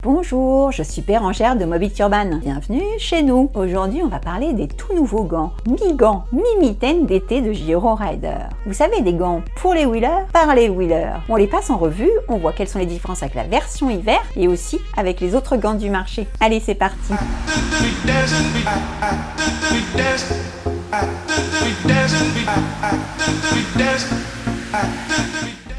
Bonjour, je suis Bérangère de Mobility Urban. Bienvenue chez nous. Aujourd'hui, on va parler des tout nouveaux gants, mi-gants, mi-mitaines d'été de Giro Rider. Vous savez, des gants pour les wheelers, par les wheelers. On les passe en revue, on voit quelles sont les différences avec la version hiver et aussi avec les autres gants du marché. Allez, c'est parti.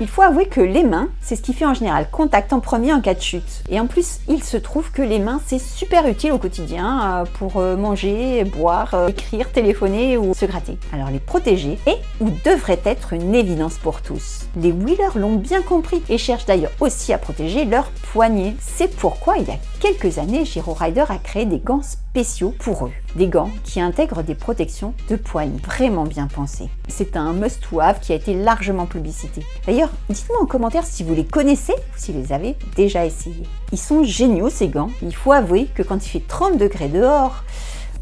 Il faut avouer que les mains, c'est ce qui fait en général contact en premier en cas de chute. Et en plus, il se trouve que les mains, c'est super utile au quotidien pour manger, boire, écrire, téléphoner ou se gratter. Alors les protéger est ou devrait être une évidence pour tous. Les wheelers l'ont bien compris et cherchent d'ailleurs aussi à protéger leurs poignets. C'est pourquoi il y a quelques années, Giro Rider a créé des gants spéciaux pour eux. Des gants qui intègrent des protections de poignets vraiment bien pensées. C'est un must-have qui a été largement publicité. D'ailleurs, dites-moi en commentaire si vous les connaissez ou si vous les avez déjà essayés. Ils sont géniaux ces gants. Il faut avouer que quand il fait 30 degrés dehors,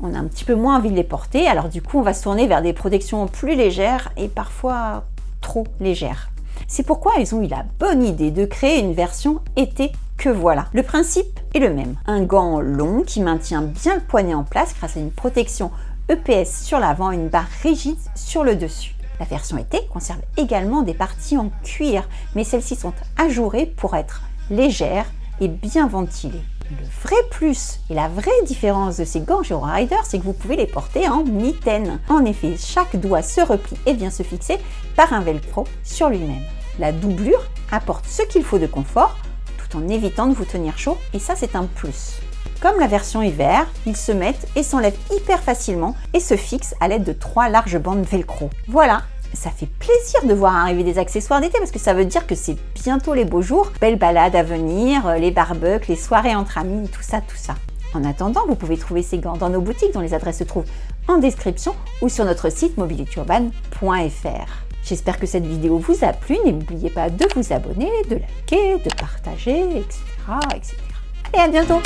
on a un petit peu moins envie de les porter. Alors du coup, on va se tourner vers des protections plus légères et parfois trop légères. C'est pourquoi ils ont eu la bonne idée de créer une version été que voilà. Le principe est le même. Un gant long qui maintient bien le poignet en place grâce à une protection EPS sur l'avant et une barre rigide sur le dessus. La version été conserve également des parties en cuir, mais celles-ci sont ajourées pour être légères et bien ventilées. Le vrai plus et la vraie différence de ces gants Giro Rider, c'est que vous pouvez les porter en mitaine. En effet, chaque doigt se replie et vient se fixer par un velcro sur lui-même. La doublure apporte ce qu'il faut de confort tout en évitant de vous tenir chaud et ça c'est un plus. Comme la version hiver, ils se mettent et s'enlèvent hyper facilement et se fixent à l'aide de 3 larges bandes velcro. Voilà, ça fait plaisir de voir arriver des accessoires d'été parce que ça veut dire que c'est bientôt les beaux jours. Belles balades à venir, les barbecues, les soirées entre amis, tout ça. En attendant, vous pouvez trouver ces gants dans nos boutiques dont les adresses se trouvent en description ou sur notre site mobilityurban.fr. J'espère que cette vidéo vous a plu. N'oubliez pas de vous abonner, de liker, de partager, etc. Allez, à bientôt!